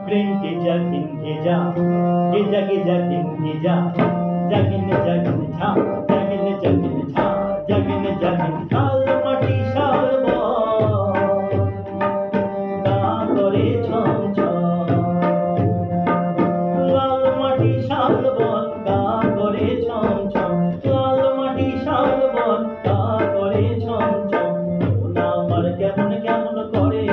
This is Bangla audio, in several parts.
Bring gija, gija, gija, gija, gija, jagin, jagin, jha, jagin, jagin, jha, jagin, jagin, shal mati shal bo, ga kore chom chom, lal mati shal bon, ga kore chom chom, lal mati shal bon, ga kore chom chom, mona amar kemon kemon kore.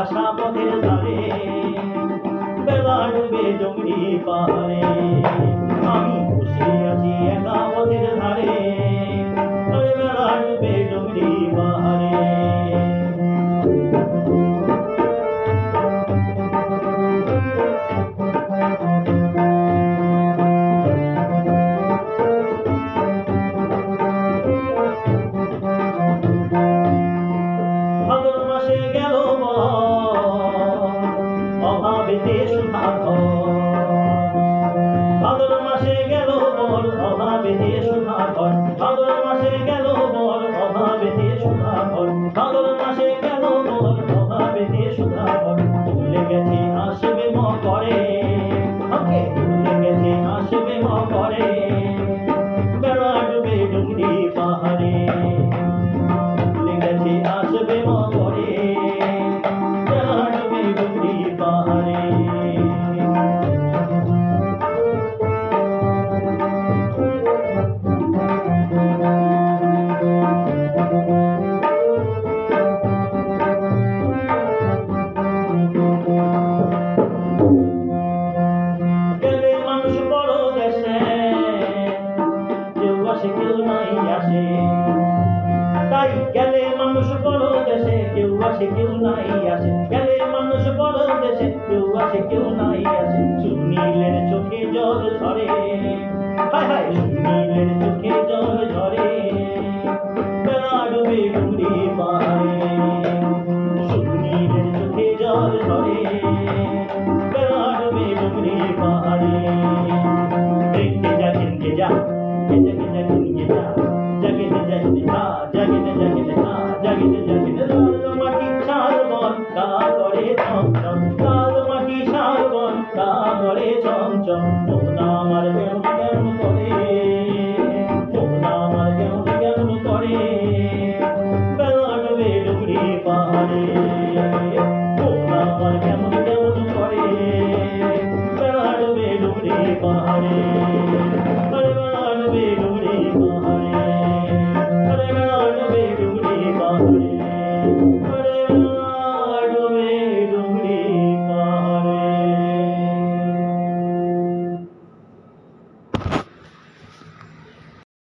আশা পথের ধারে বেলা ডুবে ডুবরি পাহাড়ে আমি বসে আছি একা পথের ধারে বেলা ডুবে ডুবরি পাহাড়ে ভাদর মাসে গেল বল অভাবেতে সুধাকর ভাদর মাসে গেল বল অভাবেতে সুধাকর ভাদর মাসে গেল বল অভাবেতে সুধাকর ভুলে গেছে আসবে ম করে ভুলে গেছে আসবে ম করে বেলা ডুবে ডুবরি পাহাড়ে ভুলে গেছে আসবে ম করে বেলা ডুবে ডুবরি পাহাড়ে তাই গেলে মানুষ বড় দেশে কেউ আসে কেউ নাই আসে গেলে মানুষ বড় দেশে কেউ আসে কেউ নাই আসে সুনীলের চোখে জল ঝরে হায় হায় সুনীলের চোখে জল ঝরে বেলা ডুবে ডুবরি পাহাড়ে সুনীলের চোখে জল ঝরে বেলা ডুবে ডুবরি পাহাড়ে দেখতে যা কিনকে যা जगिन जगिन था जगिन जगिन था जगिन जगिन लाल माटी शालबन गा करे चम चम लाल माटी शालबन गा करे चम चम मोना আমার কেমন কেমন করে মোনা আমার কেমন কেমন করে বেলা ডুবে ডুবরি পাহাড়ে মোনা আমার কেমন কেমন করে বেলা ডুবে ডুবরি পাহাড়ে